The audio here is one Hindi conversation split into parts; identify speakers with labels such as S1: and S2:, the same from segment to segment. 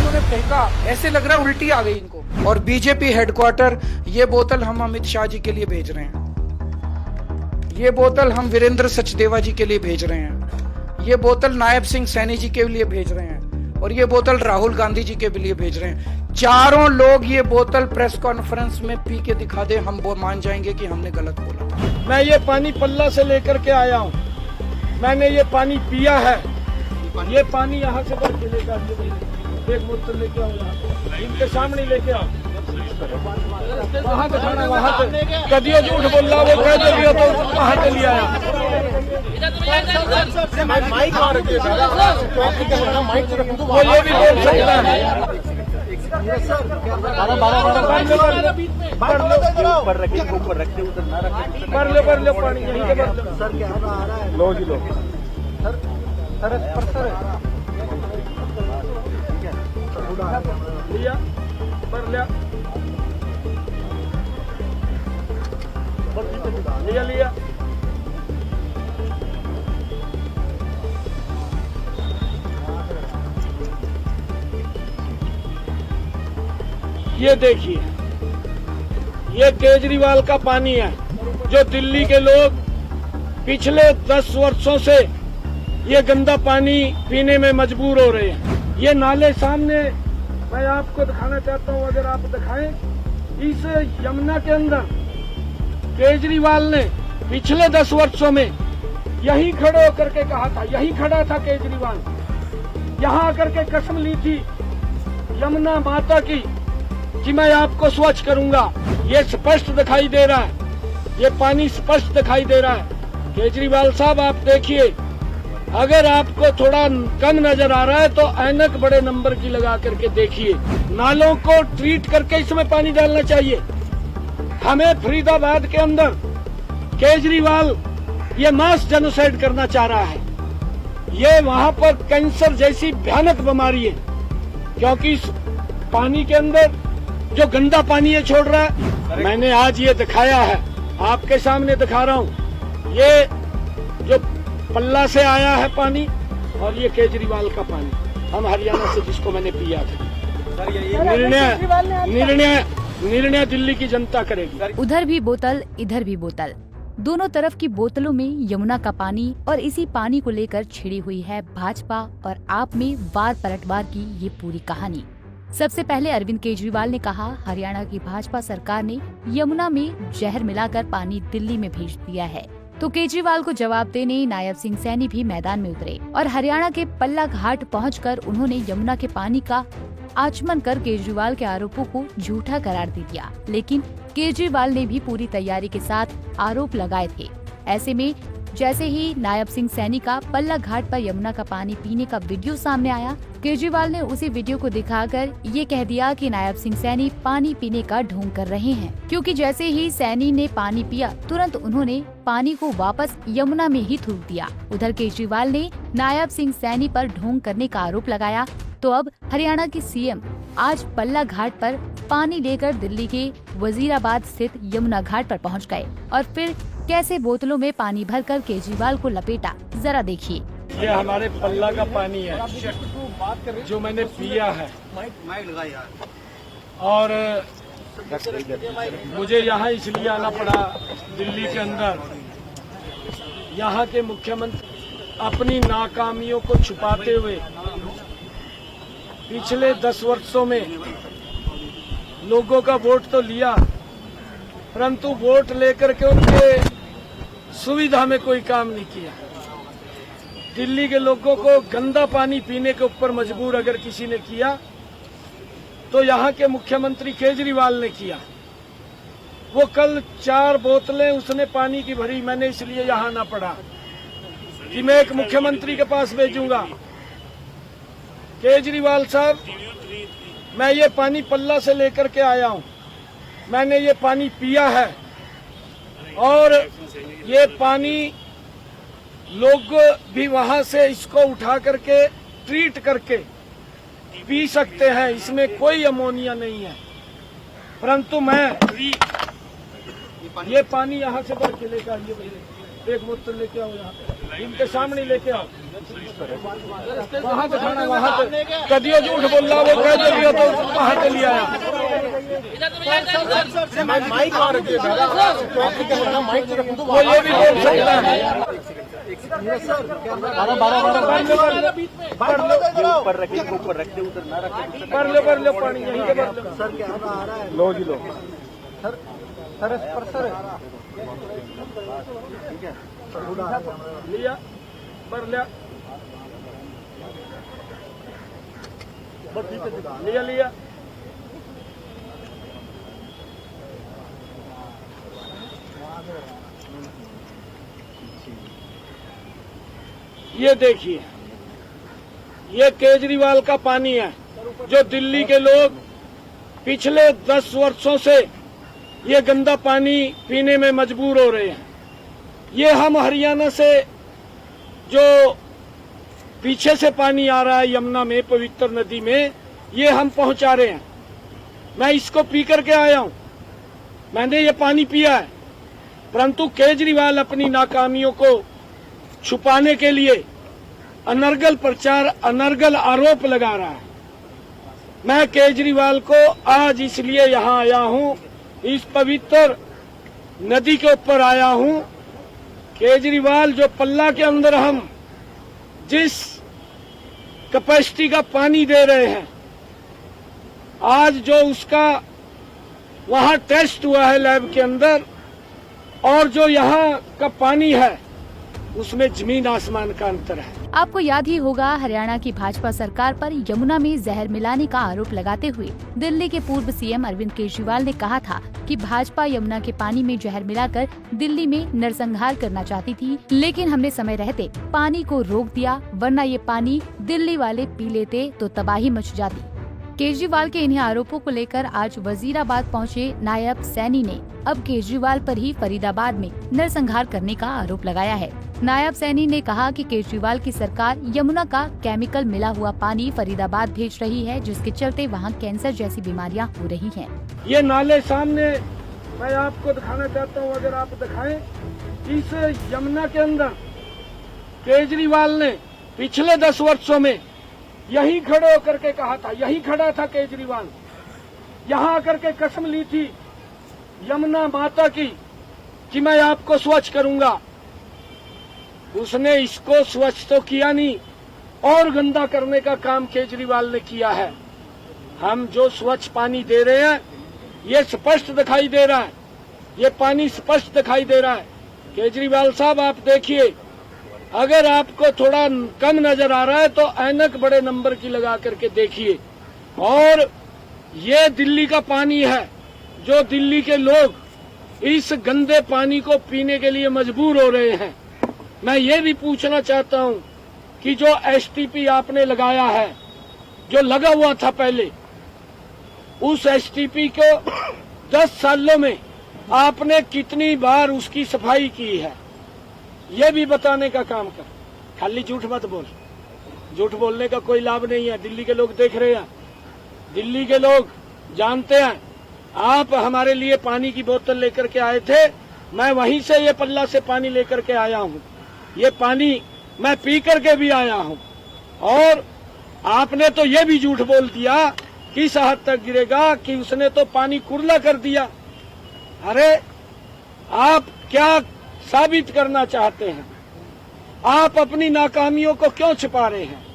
S1: इन्होंने फेंका, ऐसे लग रहा है उल्टी आ गई इनको। और बीजेपी हेडक्वार्टर, ये बोतल हम अमित शाह जी के लिए भेज रहे हैं, ये बोतल हम वीरेंद्र सचदेवा जी के लिए भेज रहे हैं, ये बोतल नायब सिंह सैनी जी के लिए भेज रहे हैं, और ये बोतल राहुल गांधी जी के लिए भेज रहे हैं। चारों लोग ये बोतल प्रेस कॉन्फ्रेंस में पी के दिखा दे, हम वो मान जाएंगे कि हमने गलत बोला।
S2: मैं ये पानी पल्ला से लेकर के आया हूँ, मैंने ये पानी पिया है। ये पानी यहाँ से भर के लेकर एक बोतल लेके आओ, इनके सामने लेके आओ, वहाँ दिखाना, वहाँ से कदियो झूठ बोल रहा, वो कह दे तो वहाँ से लिया आया। वो ये भी बोल सकता है। भर लो पानी, यहीं के भर लो। सर क्या आ रहा है? लो जी लो। सर लिया, भर लिया, लिया लिया। ये देखिए, ये केजरीवाल का पानी है, जो दिल्ली के लोग पिछले 10 वर्षों से ये गंदा पानी पीने में मजबूर हो रहे हैं। ये नाले सामने मैं आपको दिखाना चाहता हूँ, अगर आप दिखाएं, इस यमुना के अंदर केजरीवाल ने पिछले 10 वर्षों में यहीं खड़े होकर के कहा था, यहीं खड़ा था केजरीवाल, यहाँ आकर के कसम ली थी यमुना माता की कि मैं आपको स्वच्छ करूंगा। ये स्पष्ट दिखाई दे रहा है, ये पानी स्पष्ट दिखाई दे रहा है। केजरीवाल साहब आप देखिए, अगर आपको थोड़ा कम नजर आ रहा है तो ऐनक बड़े नंबर की लगा करके देखिए। नालों को ट्रीट करके इसमें पानी डालना चाहिए। हमें फरीदाबाद के अंदर केजरीवाल ये मास जेनोसाइड करना चाह रहा है। ये वहां पर कैंसर जैसी भयानक बीमारी है, क्योंकि इस पानी के अंदर जो गंदा पानी ये छोड़ रहा है। मैंने आज ये दिखाया है, आपके सामने दिखा रहा हूँ। ये जो पल्ला से आया है पानी, और ये केजरीवाल का पानी, हम हरियाणा से जिसको मैंने पिया था। निर्णय दिल्ली की जनता करेगी।
S3: उधर भी बोतल, इधर भी बोतल, दोनों तरफ की बोतलों में यमुना का पानी और इसी पानी को लेकर छिड़ी हुई है भाजपा और आप में वार पलटवार की ये पूरी कहानी। सबसे पहले अरविंद केजरीवाल ने कहा, हरियाणा की भाजपा सरकार ने यमुना में जहर मिलाकर पानी दिल्ली में भेज दिया है। तो केजरीवाल को जवाब देने नायब सिंह सैनी भी मैदान में उतरे और हरियाणा के पल्ला घाट पहुंचकर उन्होंने यमुना के पानी का आचमन कर केजरीवाल के आरोपों को झूठा करार दे दिया। लेकिन केजरीवाल ने भी पूरी तैयारी के साथ आरोप लगाए थे। ऐसे में जैसे ही नायब सिंह सैनी का पल्ला घाट पर यमुना का पानी पीने का वीडियो सामने आया, केजरीवाल ने उसी वीडियो को दिखाकर ये कह दिया कि नायब सिंह सैनी पानी पीने का ढोंग कर रहे हैं, क्योंकि जैसे ही सैनी ने पानी पिया तुरंत उन्होंने पानी को वापस यमुना में ही थूक दिया। उधर केजरीवाल ने नायब सिंह सैनी पर ढोंग करने का आरोप लगाया। तो अब हरियाणा की सीएम आज पल्ला घाट पर पानी लेकर दिल्ली के वजीराबाद स्थित यमुना घाट पर पहुंच गए और फिर कैसे बोतलों में पानी भरकर केजरीवाल को लपेटा, जरा देखिए।
S2: ये हमारे पल्ला का पानी है जो मैंने पिया है, और मुझे यहाँ इसलिए आना पड़ा दिल्ली के अंदर। यहाँ के मुख्यमंत्री अपनी नाकामियों को छुपाते हुए पिछले 10 वर्षों में लोगों का वोट तो लिया, परंतु वोट लेकर के उनके सुविधा में कोई काम नहीं किया। दिल्ली के लोगों को गंदा पानी पीने के ऊपर मजबूर अगर किसी ने किया तो यहाँ के मुख्यमंत्री केजरीवाल ने किया। वो कल 4 बोतलें उसने पानी की भरी, मैंने इसलिए यहाँ आना पड़ा कि मैं एक मुख्यमंत्री के पास भेजूंगा। केजरीवाल साहब, मैं ये पानी पल्ला से लेकर के आया हूँ, मैंने ये पानी पिया है, और ये पानी लोग भी वहां से इसको उठा करके ट्रीट करके पी सकते हैं, इसमें कोई अमोनिया नहीं है। परंतु मैं ये पानी यहाँ से भर के लेकर आइए, एक बोतल लेके आओ, यहाँ इनके सामने लेके आओ। वहाँ दिखाना, वहाँ पे कदियो झूठ बोल रहा, वो कह दिया तो वहाँ के लिए आया। वो ये भी बोल सकता है। भर लो पानी यहीं के भर लो। सर क्या आ रहा है? लो जी लो सर, सर ठीक है, लिया भर लिया, लिया लिया। ये देखिए, ये केजरीवाल का पानी है जो दिल्ली के लोग पिछले 10 वर्षों से ये गंदा पानी पीने में मजबूर हो रहे हैं। ये हम हरियाणा से जो पीछे से पानी आ रहा है यमुना में, पवित्र नदी में, ये हम पहुंचा रहे हैं। मैं इसको पी करके आया हूं, मैंने ये पानी पिया है, परंतु केजरीवाल अपनी नाकामियों को छुपाने के लिए अनर्गल प्रचार, अनर्गल आरोप लगा रहा है। मैं केजरीवाल को आज इसलिए यहाँ आया हूँ, इस पवित्र नदी के ऊपर आया हूँ। केजरीवाल जो पल्ला के अंदर हम जिस कैपेसिटी का पानी दे रहे हैं, आज जो उसका वहाँ टेस्ट हुआ है लैब के अंदर, और जो यहाँ का पानी है उसमें जमीन आसमान का अंतर है।
S3: आपको याद ही होगा, हरियाणा की भाजपा सरकार पर यमुना में जहर मिलाने का आरोप लगाते हुए दिल्ली के पूर्व सीएम अरविंद केजरीवाल ने कहा था कि भाजपा यमुना के पानी में जहर मिलाकर दिल्ली में नरसंहार करना चाहती थी, लेकिन हमने समय रहते पानी को रोक दिया, वरना ये पानी दिल्ली वाले पी लेते तो तबाही मच जाती। केजरीवाल के इन्हीं आरोपों को लेकर आज वजीराबाद पहुंचे नायब सैनी ने अब केजरीवाल पर ही फरीदाबाद में नरसंहार करने का आरोप लगाया है। नायब सैनी ने कहा कि केजरीवाल की सरकार यमुना का केमिकल मिला हुआ पानी फरीदाबाद भेज रही है, जिसके चलते वहां कैंसर जैसी बीमारियां हो रही हैं।
S2: ये नाले सामने मैं आपको दिखाना चाहता हूँ, अगर आप दिखाएं, इस यमुना के अंदर केजरीवाल ने पिछले 10 वर्षों में यही खड़े होकर के कहा था, यही खड़ा था केजरीवाल, यहाँ आकर के कसम ली थी यमुना माता की कि मैं आपको स्वच्छ करूंगा। उसने इसको स्वच्छ तो किया नहीं, और गंदा करने का काम केजरीवाल ने किया है। हम जो स्वच्छ पानी दे रहे हैं ये स्पष्ट दिखाई दे रहा है, ये पानी स्पष्ट दिखाई दे रहा है। केजरीवाल साहब आप देखिए, अगर आपको थोड़ा कम नजर आ रहा है तो ऐनक बड़े नंबर की लगा करके देखिए। और ये दिल्ली का पानी है जो दिल्ली के लोग इस गंदे पानी को पीने के लिए मजबूर हो रहे हैं। मैं ये भी पूछना चाहता हूँ कि जो एसटीपी आपने लगाया है, जो लगा हुआ था पहले, उस एसटीपी को 10 सालों में आपने कितनी बार उसकी सफाई की है, ये भी बताने का काम कर। खाली झूठ मत बोल, झूठ बोलने का कोई लाभ नहीं है। दिल्ली के लोग देख रहे हैं, दिल्ली के लोग जानते हैं। आप हमारे लिए पानी की बोतल लेकर के आए थे, मैं वहीं से ये पल्ला से पानी लेकर के आया हूँ। ये पानी मैं पी करके भी आया हूँ। और आपने तो ये भी झूठ बोल दिया किस हद तक गिरेगा कि उसने तो पानी कुरला कर दिया। अरे आप क्या साबित करना चाहते हैं? आप अपनी नाकामियों को क्यों छिपा रहे हैं?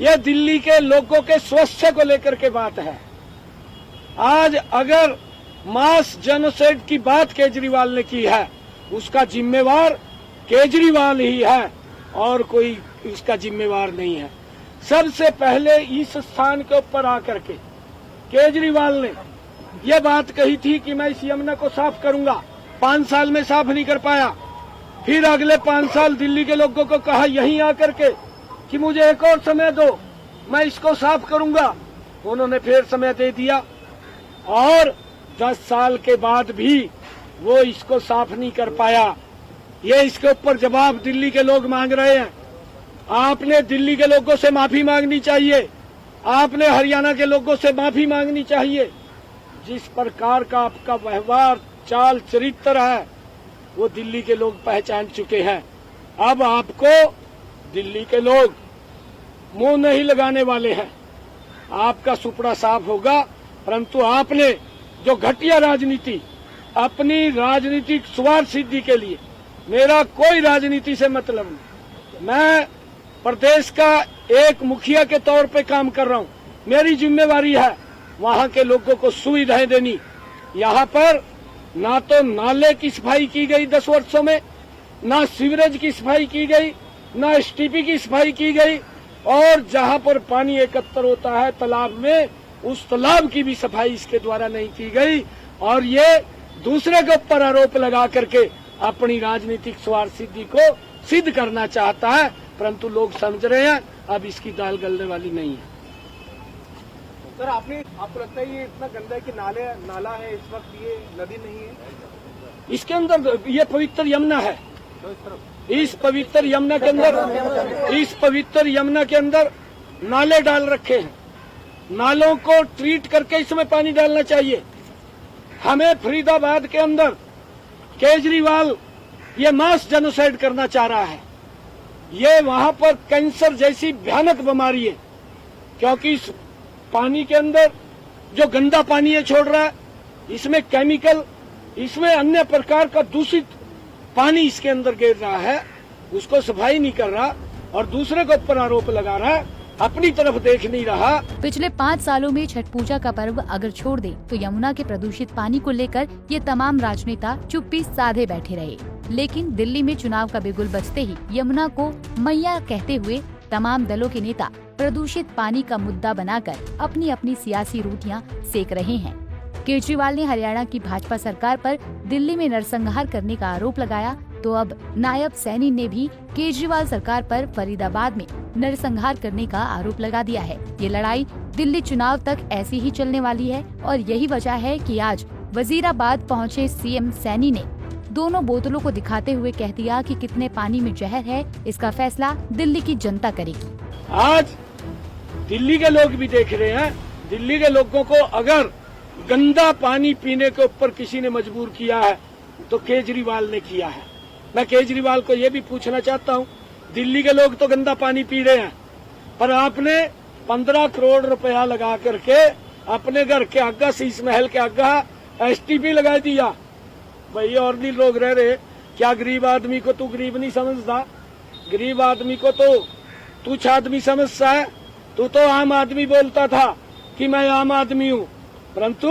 S2: यह दिल्ली के लोगों के स्वास्थ्य को लेकर के बात है। आज अगर मास जेनोसाइड की बात केजरीवाल ने की है, उसका जिम्मेवार केजरीवाल ही है और कोई इसका जिम्मेवार नहीं है। सबसे पहले इस स्थान के ऊपर आकर के केजरीवाल ने यह बात कही थी कि मैं इस यमुना को साफ करूंगा। 5 साल में साफ नहीं कर पाया। फिर अगले 5 साल दिल्ली के लोगों को कहा यहीं आकर के कि मुझे एक और समय दो, मैं इसको साफ करूंगा। उन्होंने फिर समय दे दिया और 10 साल के बाद भी वो इसको साफ नहीं कर पाया। ये इसके ऊपर जवाब दिल्ली के लोग मांग रहे हैं। आपने दिल्ली के लोगों से माफी मांगनी चाहिए, आपने हरियाणा के लोगों से माफी मांगनी चाहिए। जिस प्रकार का आपका व्यवहार, चाल चरित्र है, वो दिल्ली के लोग पहचान चुके हैं। अब आपको दिल्ली के लोग मुंह नहीं लगाने वाले हैं, आपका सुपड़ा साफ होगा। परंतु आपने जो घटिया राजनीति, अपनी राजनीतिक स्वार्थ सिद्धि के लिए, मेरा कोई राजनीति से मतलब नहीं, मैं प्रदेश का एक मुखिया के तौर पे काम कर रहा हूं। मेरी जिम्मेवारी है वहां के लोगों को सुविधाएं देनी। यहाँ पर ना तो नाले की सफाई की गई 10 वर्षों में, ना सीवरेज की सफाई की गई, ना एसटीपी की सफाई की गई, और जहां पर पानी एकत्र होता है तालाब में, उस तालाब की भी सफाई इसके द्वारा नहीं की गई। और ये दूसरे के ऊपर आरोप लगा करके अपनी राजनीतिक स्वार्थ सिद्धि को सिद्ध करना चाहता है। परंतु लोग समझ रहे हैं अब इसकी दाल गलने वाली नहीं है।
S4: सर, आपको लगता है ये इतना गंदा है कि नाला है इस वक्त, ये नदी नहीं है?
S2: इसके अंदर ये पवित्र यमुना है, इस पवित्र यमुना के अंदर नाले डाल रखे हैं। नालों को ट्रीट करके इसमें पानी डालना चाहिए। हमें फरीदाबाद के अंदर केजरीवाल ये मास जेनोसाइड करना चाह रहा है। ये वहां पर कैंसर जैसी भयानक बीमारी है, क्योंकि इस पानी के अंदर जो गंदा पानी ये छोड़ रहा है, इसमें केमिकल, इसमें अन्य प्रकार का दूषित पानी इसके अंदर गिर रहा है, उसको सफाई नहीं कर रहा और दूसरे के ऊपर आरोप लगा रहा है, अपनी तरफ देख नहीं रहा।
S3: पिछले 5 सालों में छठ पूजा का पर्व अगर छोड़ दे तो यमुना के प्रदूषित पानी को लेकर ये तमाम राजनेता चुप्पी साधे बैठे रहे। लेकिन दिल्ली में चुनाव का बिगुल बजते ही यमुना को मैया कहते हुए तमाम दलों के नेता प्रदूषित पानी का मुद्दा बनाकर अपनी अपनी सियासी रोटियां सेक रहे हैं। केजरीवाल ने हरियाणा की भाजपा सरकार पर दिल्ली में नरसंहार करने का आरोप लगाया, तो अब नायब सैनी ने भी केजरीवाल सरकार पर फरीदाबाद में नरसंहार करने का आरोप लगा दिया है। ये लड़ाई दिल्ली चुनाव तक ऐसी ही चलने वाली है और यही वजह है कि आज वजीराबाद पहुंचे सीएम सैनी ने दोनों बोतलों को दिखाते हुए कह दिया कि कितने पानी में जहर है, इसका फैसला दिल्ली की जनता करेगी।
S2: आज दिल्ली के लोग भी देख रहे हैं, दिल्ली के लोगों को अगर गंदा पानी पीने के ऊपर किसी ने मजबूर किया है तो केजरीवाल ने किया है। मैं केजरीवाल को ये भी पूछना चाहता हूँ, दिल्ली के लोग तो गंदा पानी पी रहे हैं, पर आपने 15 करोड़ रुपया लगा करके अपने घर के आगे, शीश महल के आगे एसटीपी लगा दिया। भाई और भी लोग रह रहे, क्या गरीब आदमी को तू गरीब नहीं समझता? गरीब आदमी को तो तुच्छ आदमी समझता है। तू तो आम आदमी बोलता था कि मैं आम आदमी हूँ, परंतु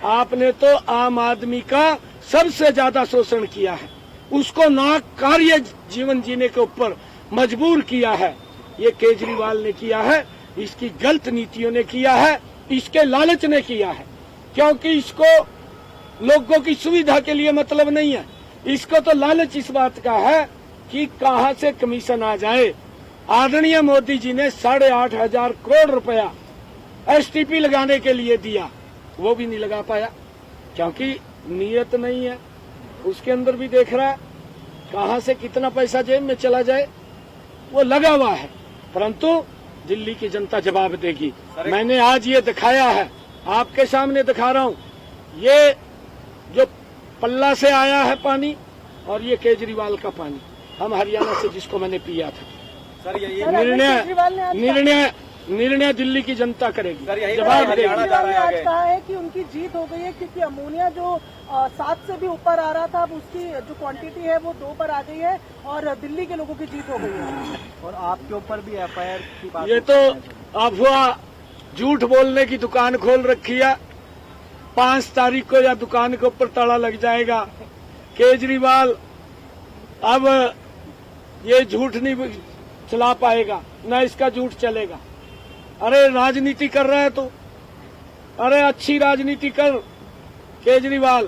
S2: आपने तो आम आदमी का सबसे ज्यादा शोषण किया है, उसको नाकार्य जीवन जीने के ऊपर मजबूर किया है। ये केजरीवाल ने किया है, इसकी गलत नीतियों ने किया है, इसके लालच ने किया है, क्योंकि इसको लोगों की सुविधा के लिए मतलब नहीं है। इसको तो लालच इस बात का है कि कहां से कमीशन आ जाए। आदरणीय मोदी जी ने 8,500 करोड़ रुपया एसटीपी लगाने के लिए दिया, वो भी नहीं लगा पाया क्योंकि नीयत नहीं है। उसके अंदर भी देख रहा है कहां से कितना पैसा जेब में चला जाए, वो लगा हुआ है, परंतु दिल्ली की जनता जवाब देगी। मैंने आज ये दिखाया है, आपके सामने दिखा रहा हूं, ये जो पल्ला से आया है पानी और ये केजरीवाल का पानी, हम हरियाणा से जिसको मैंने पिया था।
S4: सर यही
S2: निर्णय दिल्ली की जनता करेगी,
S4: जवाब देगी।
S5: आज कहा है कि उनकी जीत हो गई है, क्योंकि अमोनिया जो 7 से भी ऊपर आ रहा था, अब उसकी जो क्वांटिटी है वो 2 पर आ गई है और दिल्ली के लोगों की जीत हो गई है।
S4: और आपके ऊपर भी एफआईआर की बात,
S2: ये तो अफवाह, झूठ बोलने की दुकान खोल रखी है। 5 तारीख को या दुकान के ऊपर ताला लग जाएगा। केजरीवाल अब ये झूठ नहीं चला पाएगा, न इसका झूठ चलेगा। अरे राजनीति कर रहा है तो, अरे अच्छी राजनीति कर केजरीवाल,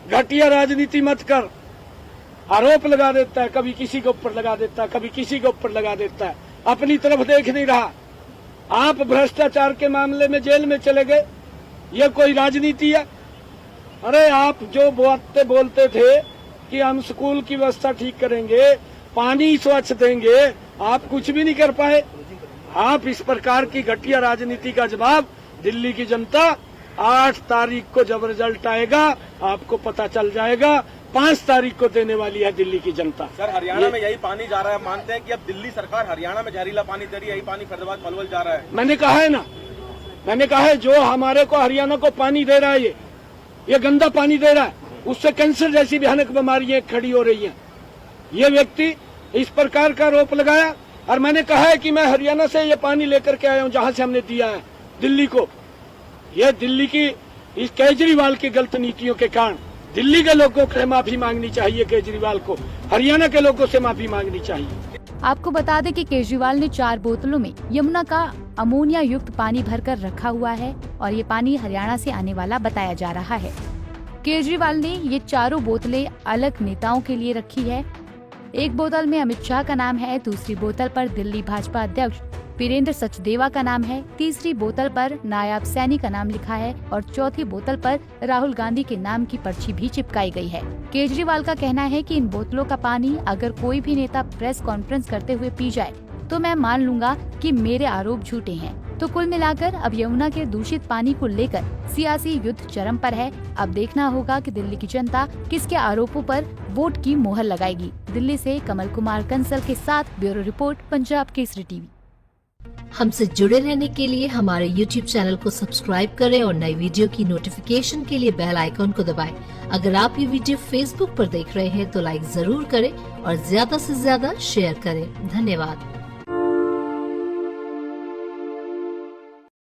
S2: घटिया राजनीति मत कर। आरोप लगा देता है, कभी किसी के ऊपर लगा देता है, कभी किसी के ऊपर लगा देता है, अपनी तरफ देख नहीं रहा। आप भ्रष्टाचार के मामले में जेल में चले गए, ये कोई राजनीति है? अरे आप जो बातें बोलते थे कि हम स्कूल की व्यवस्था ठीक करेंगे, पानी स्वच्छ देंगे, आप कुछ भी नहीं कर पाए। आप इस प्रकार की घटिया राजनीति का जवाब दिल्ली की जनता 8 तारीख को जब रिजल्ट आएगा आपको पता चल जाएगा 5 तारीख को देने वाली है दिल्ली की जनता।
S4: सर हरियाणा में यही पानी जा रहा है, मानते हैं कि अब दिल्ली सरकार हरियाणा में जहरीला पानी दे रही है, यही पानी फरीदाबाद पलवल जा रहा है।
S2: मैंने कहा है ना, मैंने कहा है जो हमारे को हरियाणा को पानी दे रहा है ये गंदा पानी दे रहा है, उससे कैंसर जैसी भयानक बीमारियां खड़ी हो रही हैं। ये व्यक्ति इस प्रकार का आरोप लगाया और मैंने कहा है कि मैं हरियाणा से ये पानी लेकर के आया हूं जहां से हमने दिया है दिल्ली को। ये दिल्ली की इस केजरीवाल की गलत नीतियों के कारण दिल्ली के लोगों से माफी मांगनी चाहिए, केजरीवाल को हरियाणा के लोगों से माफी मांगनी चाहिए।
S3: आपको बता दें कि केजरीवाल ने 4 बोतलों में यमुना का अमोनिया युक्त पानी भरकर रखा हुआ है और ये पानी हरियाणा से आने वाला बताया जा रहा है। केजरीवाल ने ये चारों बोतलें अलग नेताओं के लिए रखी है। एक बोतल में अमित शाह का नाम है, दूसरी बोतल पर दिल्ली भाजपा अध्यक्ष वीरेंद्र सचदेवा का नाम है, तीसरी बोतल पर नायब सैनी का नाम लिखा है और चौथी बोतल पर राहुल गांधी के नाम की पर्ची भी चिपकाई गई है। केजरीवाल का कहना है कि इन बोतलों का पानी अगर कोई भी नेता प्रेस कॉन्फ्रेंस करते हुए पी जाए तो मैं मान लूंगा कि मेरे आरोप झूठे हैं। तो कुल मिलाकर अब यमुना के दूषित पानी को लेकर सियासी युद्ध चरम पर है। अब देखना होगा कि दिल्ली की जनता किसके आरोपों पर वोट की मोहर लगाएगी। दिल्ली से कमल कुमार कंसल के साथ bureau report, Punjab Kesari TV.
S6: हमसे जुड़े रहने के लिए हमारे YouTube चैनल को सब्सक्राइब करें और नई वीडियो की नोटिफिकेशन के लिए बेल आइकॉन को दबाएं। अगर आप ये वीडियो Facebook पर देख रहे हैं तो लाइक जरूर करें और ज्यादा से ज्यादा शेयर करें। धन्यवाद।